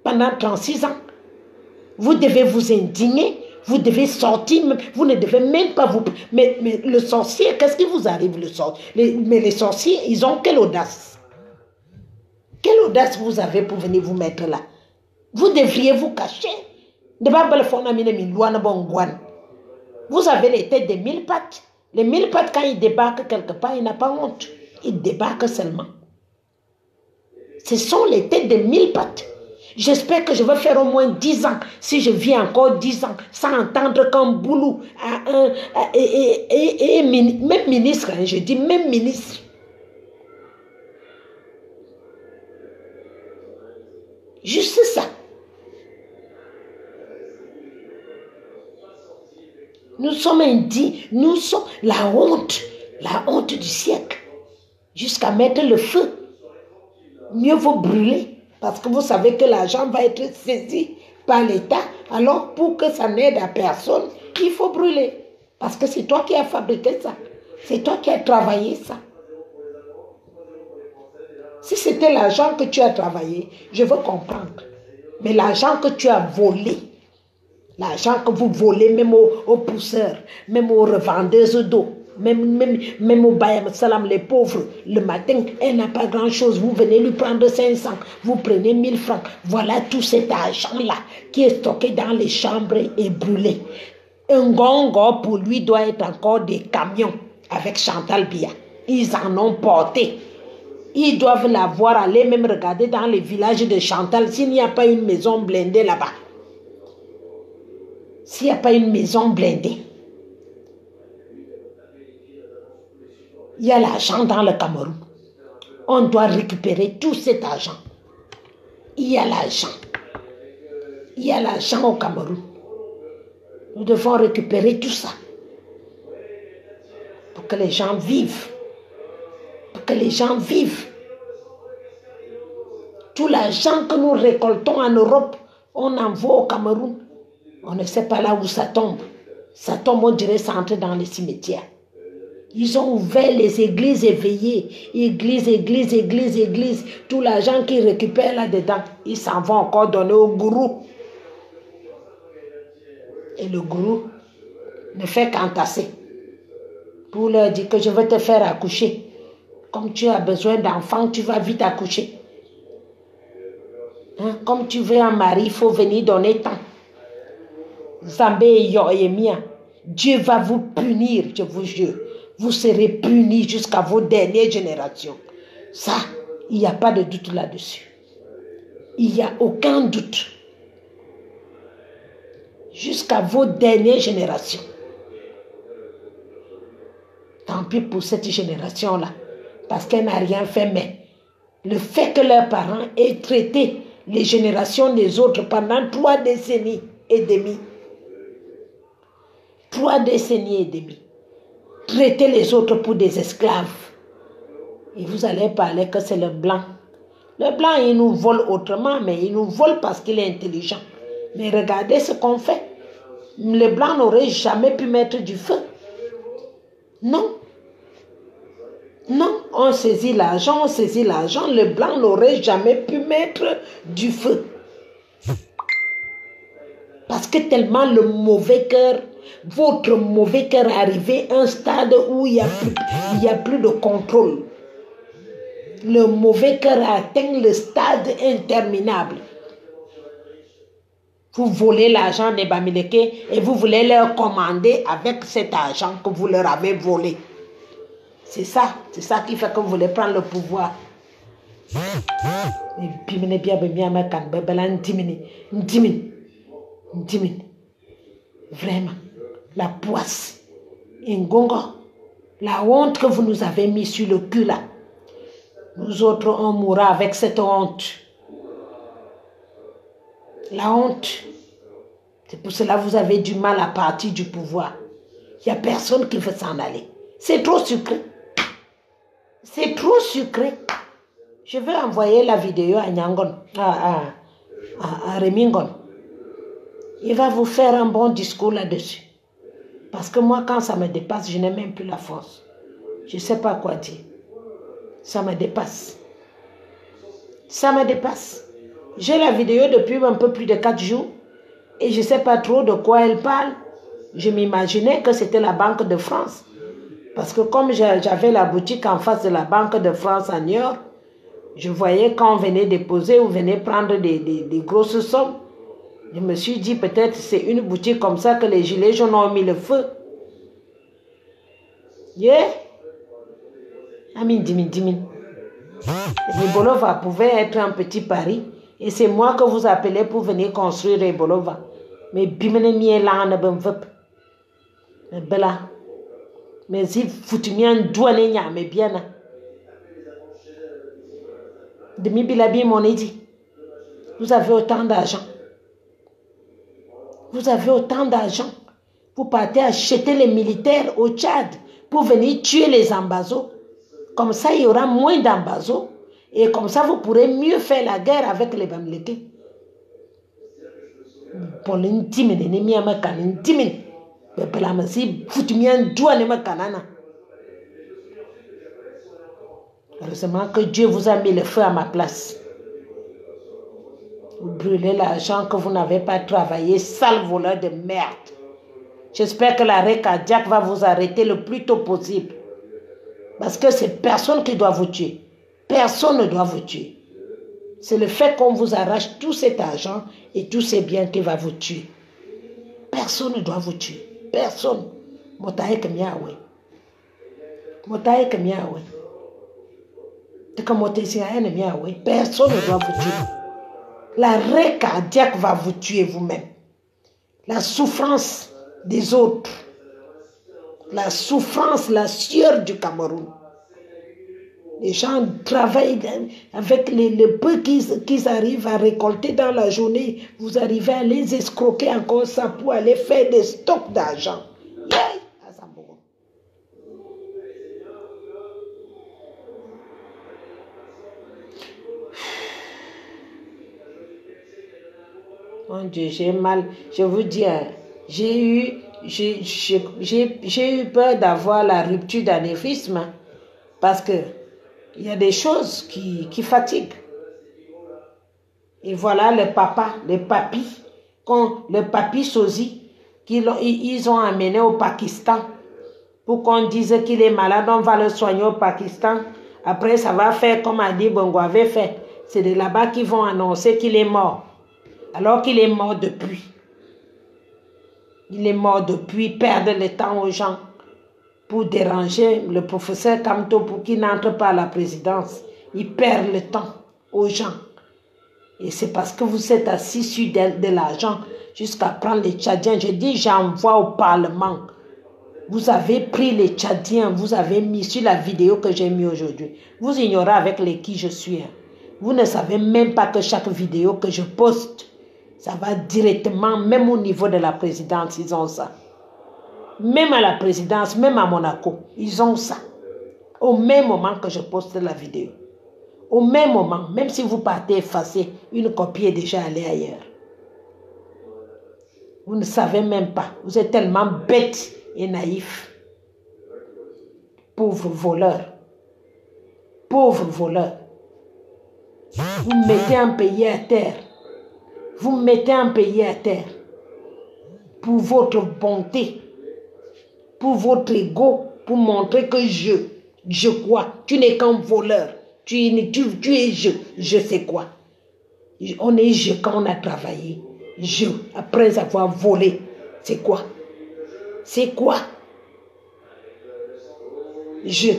pendant 36 ans. Vous devez vous indigner. Vous devez sortir, vous ne devez même pas vous... Mais le sorcier, qu'est-ce qui vous arrive, le sorcier? Mais les sorciers, ils ont quelle audace? Quelle audace vous avez pour venir vous mettre là? Vous devriez vous cacher. Vous avez les têtes des 1000 pattes. Les 1000 pattes, quand ils débarquent quelque part, ils n'ont pas honte. Ils débarquent seulement. Ce sont les têtes de 1000 pattes. J'espère que je vais faire au moins 10 ans, si je vis encore 10 ans, sans entendre qu'un boulot, même ministre, hein, je dis même ministre. Juste ça. Nous sommes indignes, nous sommes la honte du siècle. Jusqu'à mettre le feu. Mieux vaut brûler. Parce que vous savez que l'argent va être saisi par l'État. Alors, pour que ça n'aide à personne, il faut brûler. Parce que c'est toi qui as fabriqué ça. C'est toi qui as travaillé ça. Si c'était l'argent que tu as travaillé, je veux comprendre. Mais l'argent que tu as volé, l'argent que vous volez même aux pousseurs, même aux revendeuses d'eau, même au Bayam Salam, les pauvres, le matin, elle n'a pas grand-chose. Vous venez lui prendre 500, vous prenez 1000 francs. Voilà tout cet argent-là qui est stocké dans les chambres et brûlé. Un gongo pour lui doit être encore des camions avec Chantal Biya. Ils en ont porté. Ils doivent la voir aller même regarder dans les villages de Chantal s'il n'y a pas une maison blindée là-bas. S'il n'y a pas une maison blindée. Il y a l'argent dans le Cameroun. On doit récupérer tout cet argent. Il y a l'argent. Il y a l'argent au Cameroun. Nous devons récupérer tout ça. Pour que les gens vivent. Pour que les gens vivent. Tout l'argent que nous récoltons en Europe, on envoie au Cameroun. On ne sait pas là où ça tombe. Ça tombe, on dirait, ça entre dans les cimetières. Ils ont ouvert les églises éveillées. Église. Tout l'argent qu'ils récupèrent là-dedans, ils s'en vont encore donner au gourou. Et le gourou ne fait qu'entasser. Pour leur dire que je vais te faire accoucher. Comme tu as besoin d'enfants, tu vas vite accoucher. Hein? Comme tu veux un mari, il faut venir donner tant. Zambé et Yoyemia, Dieu va vous punir, je vous jure. Vous serez punis jusqu'à vos dernières générations. Ça, il n'y a pas de doute là-dessus. Il n'y a aucun doute. Jusqu'à vos dernières générations. Tant pis pour cette génération-là. Parce qu'elle n'a rien fait, mais le fait que leurs parents aient traité les générations des autres pendant 3 décennies et demie. 3 décennies et demie. Traiter les autres pour des esclaves. Et vous allez parler que c'est le blanc. Le blanc, il nous vole autrement, mais il nous vole parce qu'il est intelligent. Mais regardez ce qu'on fait. Le blanc n'aurait jamais pu mettre du feu. Non. Non, on saisit l'argent, Le blanc n'aurait jamais pu mettre du feu. Parce que tellement le mauvais cœur, votre mauvais cœur est arrivé à un stade où il n'y a plus de contrôle. Le mauvais cœur a atteint le stade interminable. Vous volez l'argent des Bamileke et vous voulez leur commander avec cet argent que vous leur avez volé. C'est ça qui fait que vous voulez prendre le pouvoir. Vraiment, la poisse, Ngongo, la honte que vous nous avez mis sur le cul là. Nous autres, on mourra avec cette honte. La honte. C'est pour cela que vous avez du mal à partir du pouvoir. Il n'y a personne qui veut s'en aller. C'est trop sucré. C'est trop sucré. Je vais envoyer la vidéo à Nyangon, à Remingon. Il va vous faire un bon discours là-dessus. Parce que moi, quand ça me dépasse, je n'ai même plus la force. Je ne sais pas quoi dire. Ça me dépasse. Ça me dépasse. J'ai la vidéo depuis un peu plus de 4 jours. Et je ne sais pas trop de quoi elle parle. Je m'imaginais que c'était la Banque de France. Parce que comme j'avais la boutique en face de la Banque de France à New York, je voyais quand on venait déposer ou venait prendre des grosses sommes. Je me suis dit peut-être c'est une boutique comme ça que les gilets jaunes ont mis le feu. Yeah. Amin, dimin. Rebolova pouvait être un petit pari. Et c'est moi que vous appelez pour venir construire Rebolova. Mais bimene miela ne ben vep. Mais bella. Mais si foutumian douane nya mais bien. Demi bilabi mon dit. Vous avez autant d'argent. Vous avez autant d'argent. Vous partez acheter les militaires au Tchad pour venir tuer les ambazos. Comme ça, il y aura moins d'ambazos. Et comme ça, vous pourrez mieux faire la guerre avec les Bamileke. Pour l'intime, les ennemis à ma canne, intime. Mais pour la masse, foutumian douane ma canana. Heureusement que Dieu vous a mis le feu à ma place. Vous brûlez l'argent que vous n'avez pas travaillé, sale voleur de merde. J'espère que l'arrêt cardiaque va vous arrêter le plus tôt possible. Parce que c'est personne qui doit vous tuer. Personne ne doit vous tuer. C'est le fait qu'on vous arrache tout cet argent et tous ces biens qui va vous tuer. Personne ne doit vous tuer. Personne. Motaye que miawe. Motaye que miawe. Personne ne doit vous tuer. L'arrêt cardiaque va vous tuer vous-même. La souffrance des autres. La souffrance, la sueur du Cameroun. Les gens travaillent avec le peu qu'ils arrivent à récolter dans la journée. Vous arrivez à les escroquer encore ça pour aller faire des stocks d'argent. Mon Dieu, j'ai mal. Je vous dis, j'ai eu peur d'avoir la rupture d'anévrisme parce que il y a des choses qui fatiguent. Et voilà le papi Sozi, ils ont amené au Pakistan pour qu'on dise qu'il est malade, on va le soigner au Pakistan. Après, ça va faire comme Ali Bongo avait fait. C'est de là-bas qu'ils vont annoncer qu'il est mort. Alors qu'il est mort depuis. Il est mort depuis, perdre le temps aux gens pour déranger le professeur Kamto pour qu'il n'entre pas à la présidence. Il perd le temps aux gens. Et c'est parce que vous êtes assis sur de l'argent jusqu'à prendre les Tchadiens. Je dis, j'envoie au Parlement. Vous avez pris les Tchadiens, vous avez mis sur la vidéo que j'ai mis aujourd'hui. Vous ignorez avec les qui je suis. Vous ne savez même pas que chaque vidéo que je poste, ça va directement, même au niveau de la présidence, ils ont ça. Même à la présidence, même à Monaco, ils ont ça. Au même moment que je poste la vidéo. Au même moment, même si vous partez effacer, une copie est déjà allée ailleurs. Vous ne savez même pas. Vous êtes tellement bête et naïf. Pauvre voleur. Pauvre voleur. Vous mettez un pays à terre. Vous mettez un pays à terre. Pour votre bonté. Pour votre ego. Pour montrer que je quoi. Tu n'es qu'un voleur. Tu es je sais quoi. On est je quand on a travaillé. Je, après avoir volé. C'est quoi? C'est quoi? Je,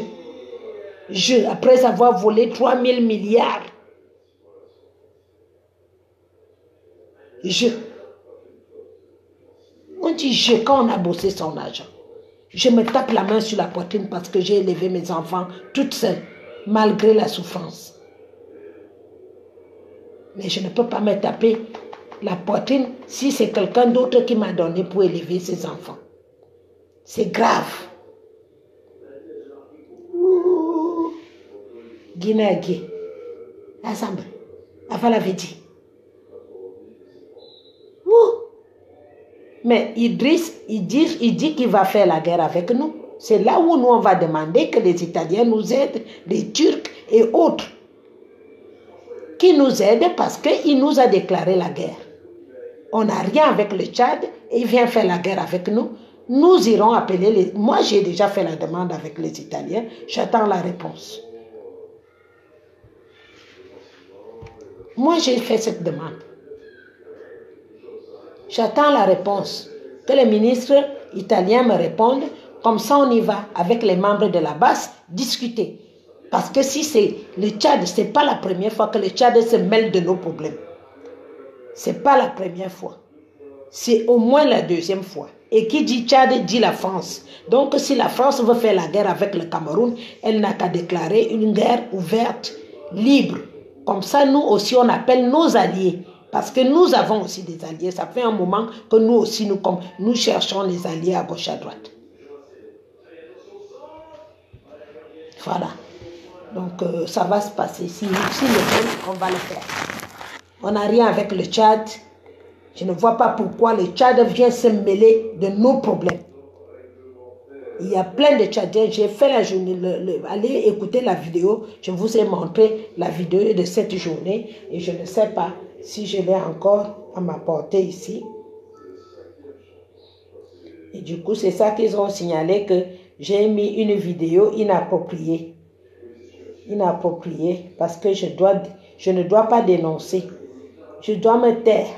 après avoir volé 3000 milliards. On dit je quand on a bossé son argent. Je me tape la main sur la poitrine parce que j'ai élevé mes enfants toute seule, malgré la souffrance. Mais je ne peux pas me taper la poitrine si c'est quelqu'un d'autre qui m'a donné pour élever ses enfants. C'est grave. Guinée, Assemble, avant l'avait dit. Mais Idriss, il dit qu'il va faire la guerre avec nous. C'est là où nous, on va demander que les Italiens nous aident, les Turcs et autres. Qui nous aident parce qu'il nous a déclaré la guerre. On n'a rien avec le Tchad et il vient faire la guerre avec nous. Nous irons appeler les... Moi, j'ai déjà fait la demande avec les Italiens. J'attends la réponse. Moi, j'ai fait cette demande. J'attends la réponse. Que les ministres italiens me répondent. Comme ça, on y va avec les membres de la base discuter. Parce que si c'est le Tchad, ce n'est pas la première fois que le Tchad se mêle de nos problèmes. Ce n'est pas la première fois. C'est au moins la deuxième fois. Et qui dit Tchad dit la France. Donc si la France veut faire la guerre avec le Cameroun, elle n'a qu'à déclarer une guerre ouverte, libre. Comme ça, nous aussi, on appelle nos alliés. Parce que nous avons aussi des alliés. Ça fait un moment que nous aussi, nous cherchons les alliés à gauche, à droite. Voilà. Donc, ça va se passer. Si le veut, on va le faire. On n'a rien avec le Tchad. Je ne vois pas pourquoi le Tchad vient se mêler de nos problèmes. Il y a plein de Tchadiens. J'ai fait la journée. Allez écouter la vidéo. Je vous ai montré la vidéo de cette journée. Et je ne sais pas si je l'ai encore à ma portée ici. Et du coup, c'est ça qu'ils ont signalé, que j'ai mis une vidéo inappropriée. Inappropriée parce que je ne dois pas dénoncer. Je dois me taire.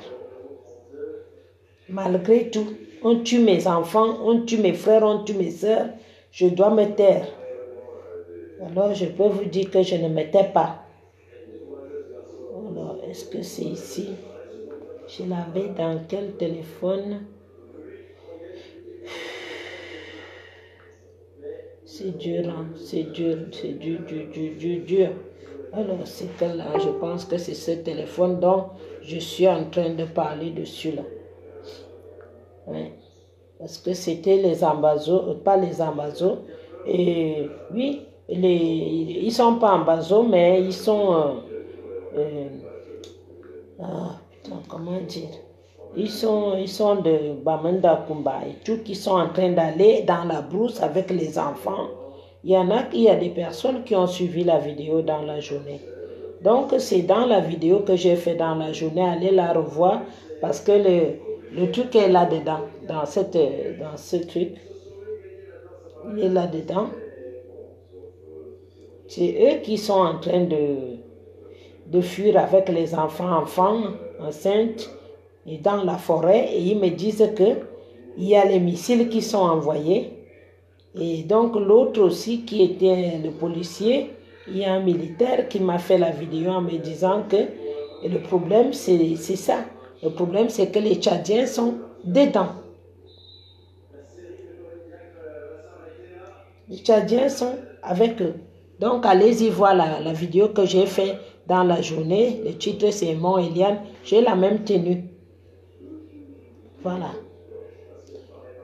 Malgré tout, on tue mes enfants, on tue mes frères, on tue mes soeurs. Je dois me taire. Alors, je peux vous dire que je ne me tais pas. Alors, est-ce que c'est ici? Je l'avais dans quel téléphone? C'est dur, hein? C'est dur, c'est dur. Alors, c'est que là, je pense que c'est ce téléphone dont je suis en train de parler dessus là. Ouais. Parce que c'était les ambazos, pas les ambazos. Et oui, ils ne sont pas ambazos, mais ils sont... putain, comment dire? Ils sont de Bamenda Kumba et tout, qui sont en train d'aller dans la brousse avec les enfants. Il y a des personnes qui ont suivi la vidéo dans la journée. Donc, c'est dans la vidéo que j'ai fait dans la journée. Allez la revoir parce que le truc est là-dedans, dans ce truc. Il est là-dedans. C'est eux qui sont en train de fuir avec les enfants enceintes et dans la forêt. Et ils me disent qu'il y a les missiles qui sont envoyés. Et donc l'autre aussi qui était le policier, il y a un militaire qui m'a fait la vidéo en me disant que le problème c'est ça. Le problème c'est que les Tchadiens sont dedans. Les Tchadiens sont avec eux. Donc allez-y voir la vidéo que j'ai fait dans la journée. Le titre c'est Mon Eliane. J'ai la même tenue. Voilà.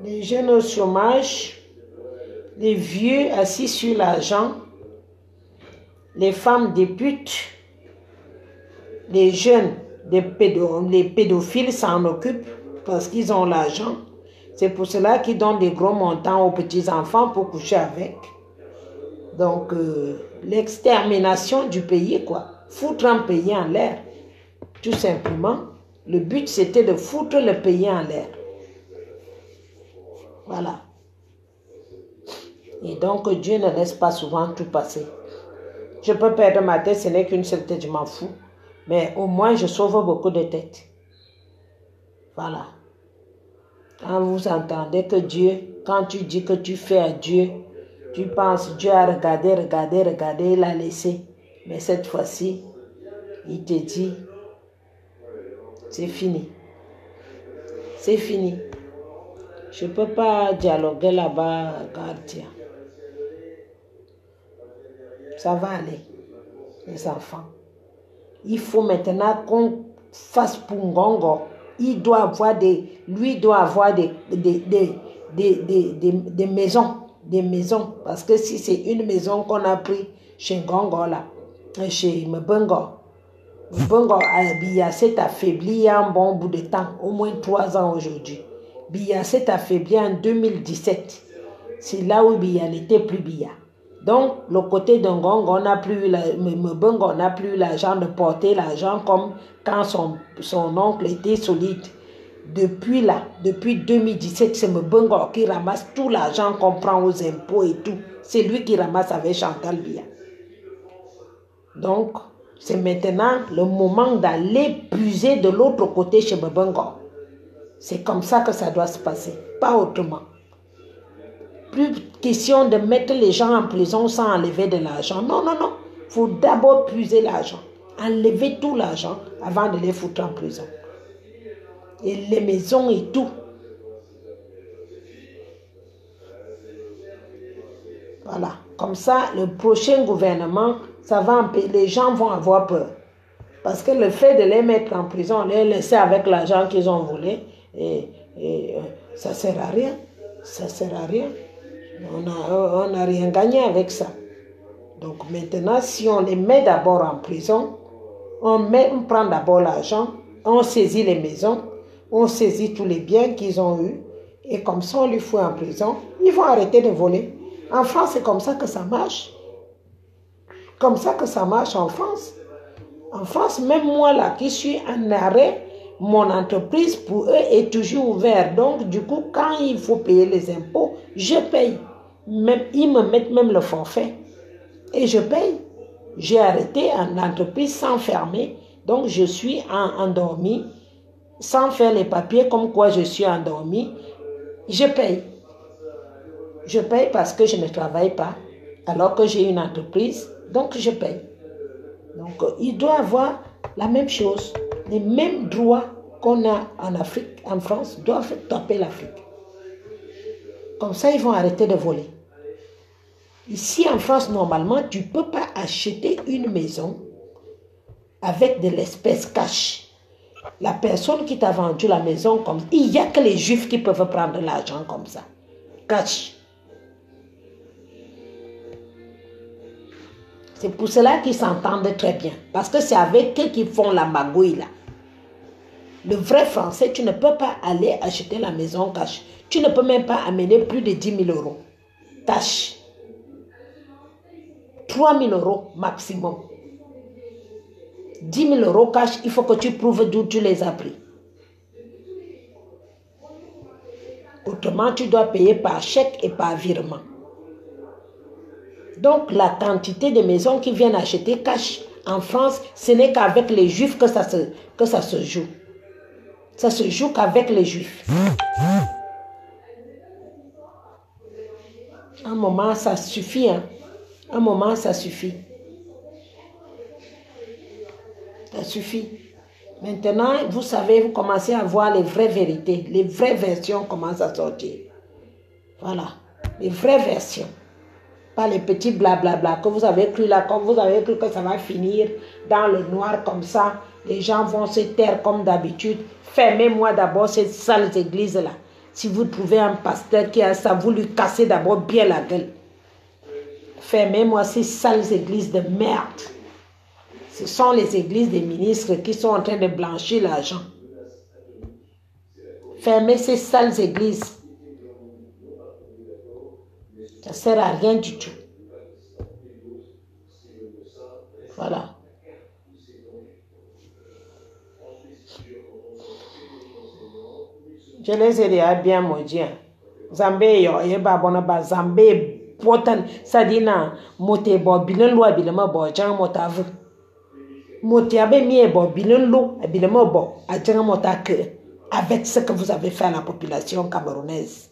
Les jeunes au chômage, les vieux assis sur l'argent, les femmes des putes, les jeunes, les pédophiles s'en occupent parce qu'ils ont l'argent. C'est pour cela qu'ils donnent des gros montants aux petits-enfants pour coucher avec. Donc, l'extermination du pays, quoi. Foutre un pays en l'air. Tout simplement, le but, c'était de foutre le pays en l'air. Voilà. Et donc, Dieu ne laisse pas souvent tout passer. Je peux perdre ma tête, ce n'est qu'une seule tête, je m'en fous. Mais au moins, je sauve beaucoup de têtes. Voilà. Quand vous entendez que Dieu, quand tu dis que tu fais à Dieu, tu penses, Dieu a regardé, il a laissé. Mais cette fois-ci, il te dit, c'est fini. C'est fini. Je ne peux pas dialoguer là-bas, gardien. Ça va aller, les enfants. Il faut maintenant qu'on fasse Pungongo. Lui doit avoir des maisons. Des maisons. Parce que si c'est une maison qu'on a pris chez Ngongo, là, chez Mbongo, Biya s'est affaibli il y a un bon bout de temps, au moins 3 ans aujourd'hui. Biya s'est affaibli en 2017. C'est là où Biya n'était plus Biya. Donc, le côté de Ngongo, on n'a plus l'argent de porter l'argent comme quand son oncle était solide. Depuis là, depuis 2017, c'est Mbongo qui ramasse tout l'argent qu'on prend aux impôts et tout. C'est lui qui ramasse avec Chantal Biya. Donc, c'est maintenant le moment d'aller puiser de l'autre côté chez Mbongo. C'est comme ça que ça doit se passer, pas autrement. plus question de mettre les gens en prison sans enlever de l'argent. Non, non, non. Il faut d'abord puiser l'argent. Enlever tout l'argent avant de les foutre en prison. Et les maisons et tout. Voilà. Comme ça, le prochain gouvernement, ça va les gens vont avoir peur. Parce que le fait de les mettre en prison, les laisser avec l'argent qu'ils ont volé, ça ne sert à rien. Ça ne sert à rien. On n'a rien gagné avec ça. Donc maintenant, si on les met d'abord en prison, on prend d'abord l'argent, on saisit les maisons, on saisit tous les biens qu'ils ont eus, et comme ça on les fout en prison, ils vont arrêter de voler. En France, c'est comme ça que ça marche. Comme ça que ça marche en France. En France, même moi là, qui suis en arrêt, mon entreprise pour eux est toujours ouverte. Donc, du coup, quand il faut payer les impôts, je paye. Même, ils me mettent même le forfait. Et je paye. J'ai arrêté en entreprise sans fermer. Donc, je suis endormi, sans faire les papiers comme quoi je suis endormi. Je paye. Je paye parce que je ne travaille pas, alors que j'ai une entreprise. Donc, je paye. Donc, il doit avoir la même chose. Les mêmes droits qu'on a en Afrique, en France, doivent taper l'Afrique. Comme ça, ils vont arrêter de voler. Ici, en France, normalement, tu ne peux pas acheter une maison avec de l'espèce cash. La personne qui t'a vendu la maison comme ça, il n'y a que les Juifs qui peuvent prendre l'argent comme ça. Cash. C'est pour cela qu'ils s'entendent très bien. Parce que c'est avec eux qu'ils font la magouille là. Le vrai français, tu ne peux pas aller acheter la maison cash. Tu ne peux même pas amener plus de 10 000 euros. Cash. 3 000 euros maximum. 10 000 euros cash, il faut que tu prouves d'où tu les as pris. Autrement, tu dois payer par chèque et par virement. Donc, la quantité de maisons qui viennent acheter cash en France, ce n'est qu'avec les Juifs que ça se joue. Ça se joue qu'avec les Juifs. Un moment, ça suffit. Hein? Un moment, ça suffit. Ça suffit. Maintenant, vous savez, vous commencez à voir les vraies vérités. Les vraies versions commencent à sortir. Voilà. Les vraies versions. Pas les petits blablabla que vous avez cru là, comme vous avez cru que ça va finir dans le noir comme ça. Les gens vont se taire comme d'habitude. Fermez-moi d'abord ces sales églises-là. Si vous trouvez un pasteur qui a ça, vous lui cassez d'abord bien la gueule. Fermez-moi ces sales églises de merde. Ce sont les églises des ministres qui sont en train de blanchir l'argent. Fermez ces sales églises. Ça ne sert à rien du tout. Voilà. Je les ai déjà bien maudits. Zambé yo yeba bonaba Zambé potan sadina moté bo bilen lo abilema bo jang motavu. Moté abe mi bo bilen lo abilema bo ajang motak avec ce que vous avez fait à la population camerounaise.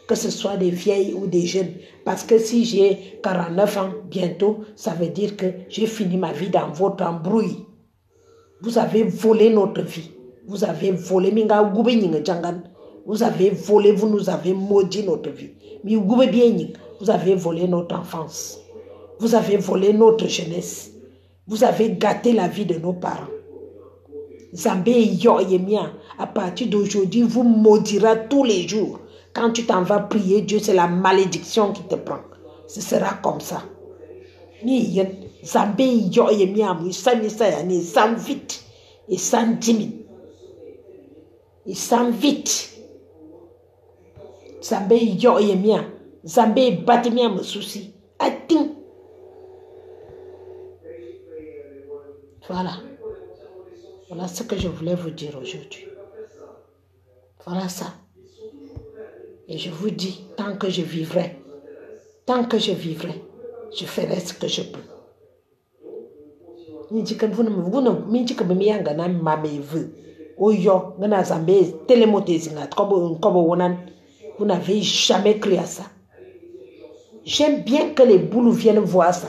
Que ce soit des vieilles ou des jeunes. Parce que si j'ai 49 ans bientôt, ça veut dire que j'ai fini ma vie dans votre embrouille. Vous avez volé notre vie. Vous avez volé. Vous avez volé, vous nous avez maudit notre vie. Vous avez volé notre enfance. Vous avez volé notre jeunesse. Vous avez gâté la vie de nos parents. Zambé yo yemia, à partir d'aujourd'hui, vous maudira tous les jours. Quand tu t'en vas prier Dieu, c'est la malédiction qui te prend. Ce sera comme ça. Zambé yo yemia, il s'en vite. Il s'en timide. Il s'en vite. Zambé yo yemia. Zambé batimia me souci. Atin. Voilà. Voilà ce que je voulais vous dire aujourd'hui. Voilà ça. Et je vous dis, tant que je vivrai, je ferai ce que je peux. Vous n'avez jamais cru à ça. J'aime bien que les boules viennent voir ça.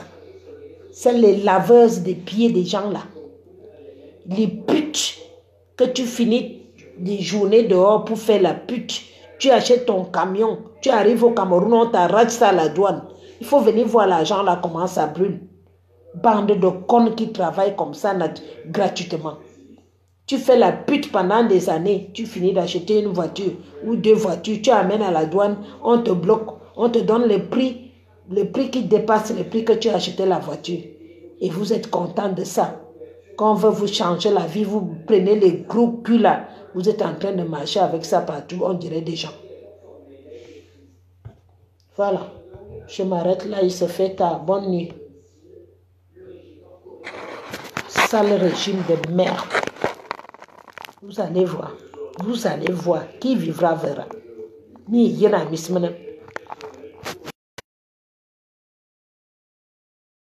C'est les laveuses des pieds des gens là. Les putes que tu finis des journées dehors pour faire la pute. Tu achètes ton camion, tu arrives au Cameroun, on t'arrache ça à la douane. Il faut venir voir l'argent là, comment ça brûle. Bande de connes qui travaillent comme ça gratuitement. Tu fais la pute pendant des années, tu finis d'acheter une voiture ou 2 voitures, tu amènes à la douane, on te bloque, on te donne le prix qui dépasse le prix que tu as acheté la voiture. Et vous êtes content de ça. Quand on veut vous changer la vie, vous prenez les gros culs là, vous êtes en train de marcher avec ça partout, on dirait des gens. Voilà, je m'arrête là, il se fait tard, bonne nuit. Sale régime de merde. Vous allez voir, qui vivra verra. Ni yena mismene.